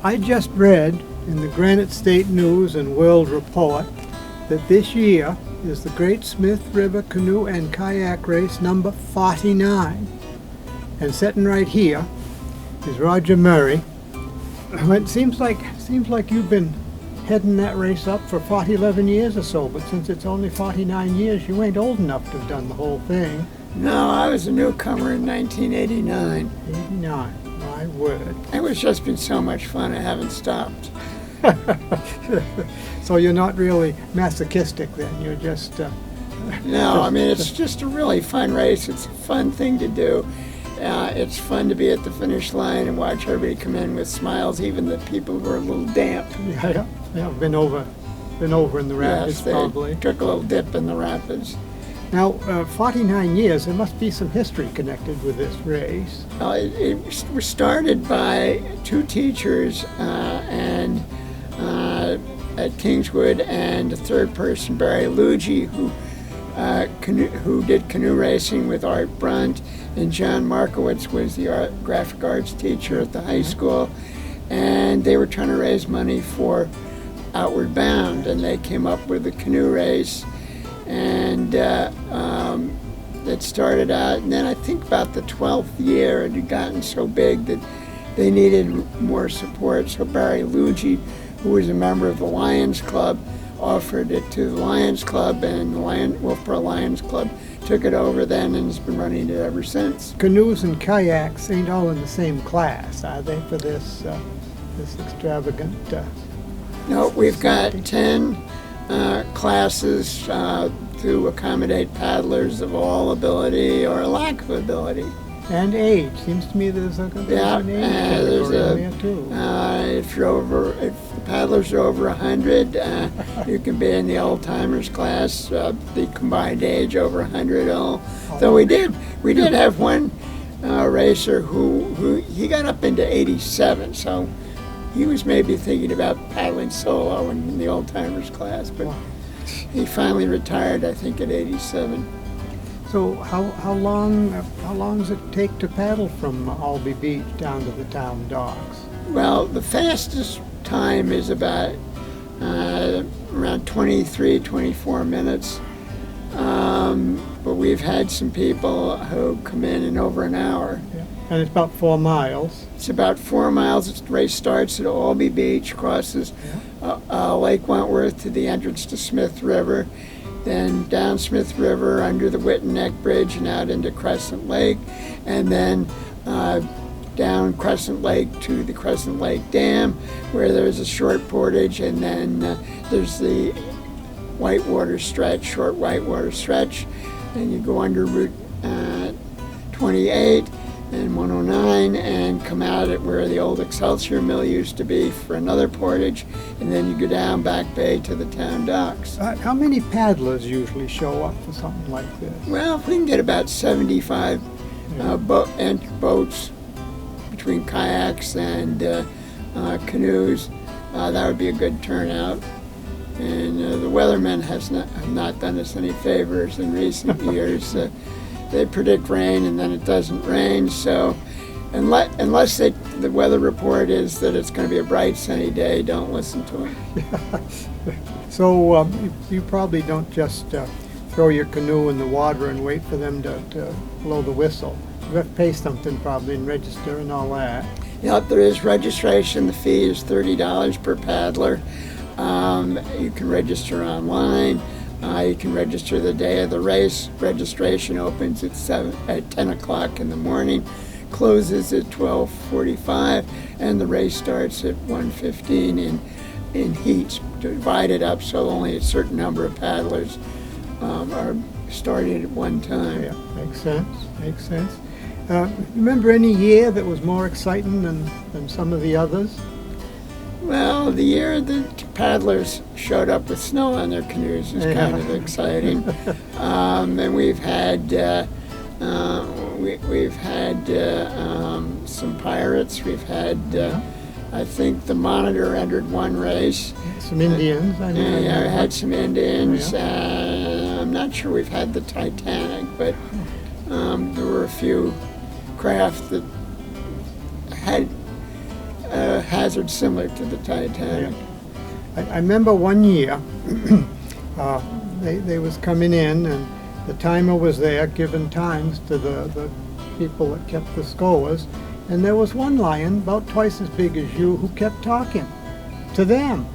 I just read in the Granite State News and World Report that this year is the Great Smith River Canoe and Kayak Race number 49. And sitting right here is Roger Murray. It seems like you've been heading that race up for 11 years or so, but since it's only 49 years, you ain't old enough to have done the whole thing. No, I was a newcomer in 1989. 89, my word. It was just been so much fun, I haven't stopped. So you're not really masochistic then, you're just... No, I mean, it's just a really fun race. It's a fun thing to do. It's fun to be at the finish line and watch everybody come in with smiles, even the people who are a little damp. Yeah, been over in the rapids, yes, they probably. took a little dip in the rapids. Now, 49 years, there must be some history connected with this race. It was started by two teachers at Kingswood, and a third person, Barry Luigi, who did canoe racing with Art Brunt, and John Markowitz was the graphic arts teacher at the high school, and they were trying to raise money for Outward Bound, and they came up with the canoe race, and it started out, and then I think about the 12th year it had gotten so big that they needed more support, so Barry Luigi, who was a member of the Lions Club, offered it to the Lions Club, and the Wolfeboro Lions Club took it over then and has been running it ever since. Canoes and kayaks ain't all in the same class, are they, for this extravagant... No, we've got 10 classes to accommodate paddlers of all ability or lack of ability. And age. Seems to me there's an age category in there too. If the paddlers are over 100, you can be in the old timers class. The combined age over 100. Though we did have one racer who he got up into 87, so he was maybe thinking about paddling solo in the old timers class, but he finally retired, I think, at 87. So how long does it take to paddle from Albee Beach down to the town docks? Well, the fastest time is about around 23, 24 minutes. But we've had some people who come in over an hour. Yeah. And it's about 4 miles. It's about 4 miles. The race starts at Albee Beach, crosses Lake Wentworth to the entrance to Smith River, then down Smith River under the Whitten Neck Bridge and out into Crescent Lake, and then down Crescent Lake to the Crescent Lake Dam, where there's a short portage, and then there's the whitewater stretch, short whitewater stretch, and you go under Route 28 and 109 and come out at where the old Excelsior Mill used to be for another portage, and then you go down Back Bay to the town docks. How many paddlers usually show up for something like this? Well, if we can get about 75 boats between kayaks and canoes, that would be a good turnout. And the weathermen have not done us any favors in recent years. They predict rain and then it doesn't rain, so unless the weather report is that it's going to be a bright sunny day, don't listen to them. So you probably don't just throw your canoe in the water and wait for them to blow the whistle. You have to pay something probably and register and all that. Yep, there is registration. The fee is $30 per paddler. You can register online. You can register the day of the race. Registration opens at 10 o'clock in the morning, closes at 12:45, and the race starts at 1:15 in heats, divided up so only a certain number of paddlers are starting at one time. Yeah, makes sense. Remember any year that was more exciting than some of the others? Well, the year the paddlers showed up with snow on their canoes is kind of exciting, and we've had some pirates. We've had I think the Monitor entered one race. Some Indians. I had some Indians. I'm not sure we've had the Titanic, but there were a few craft that a hazard similar to the Titanic. I remember one year they was coming in, and the timer was there giving times to the people that kept the scores, and there was one lion about twice as big as you who kept talking to them.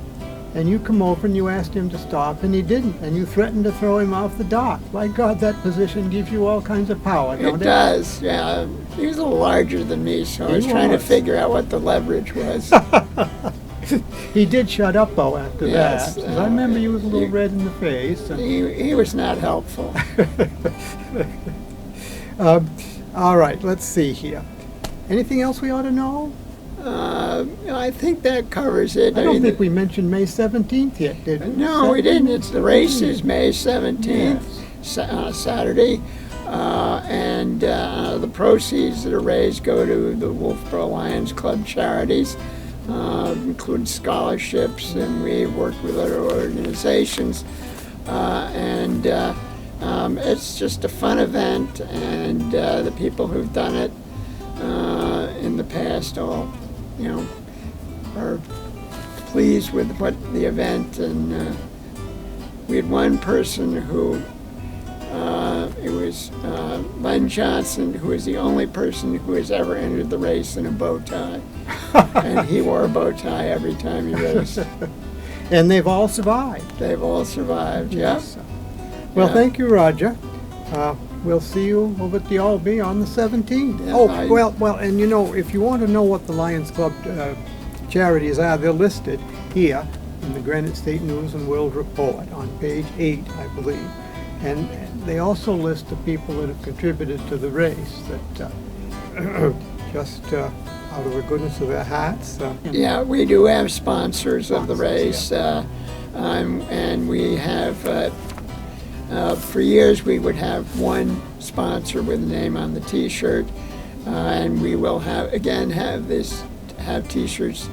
And you come over and you asked him to stop, and he didn't, and you threatened to throw him off the dock. My God, that position gives you all kinds of power, don't it? It does, yeah. He was a little larger than me, so I was trying to figure out what the leverage was. He did shut up, though, after Yes, that. 'Cause I remember you was a little red in the face. And He was not helpful. all right, let's see here. Anything else we ought to know? I think that covers it. I don't think we mentioned May 17th yet, did we? No, we didn't. It's the race is May 17th, Saturday, and the proceeds that are raised go to the Wolfeboro Lions Club charities, include scholarships, and we work with other organizations, and it's just a fun event, and the people who've done it in the past all, are pleased with what the event, and we had one person who, it was Len Johnson, who is the only person who has ever entered the race in a bow tie, and he wore a bow tie every time he raced. And they've all survived. They've all survived, yes. Well, Yeah. thank you, Roger. We'll see you over at the Albee on the 17th. Yeah, well, and if you want to know what the Lions Club charities are, they're listed here in the Granite State News and World Report on page 8, I believe. And they also list the people that have contributed to the race, that just out of the goodness of their hearts. Yeah, we do have sponsors of the Sponsors, race, and we have, for years we would have one sponsor with a name on the t-shirt, and we will have t-shirts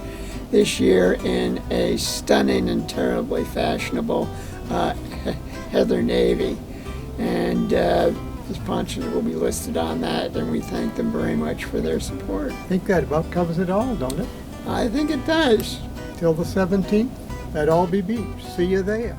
this year in a stunning and terribly fashionable heather navy, and the sponsors will be listed on that, and we thank them very much for their support. I think that about covers it all, don't it? I think it does. Till the 17th at Albee Beach. See you there.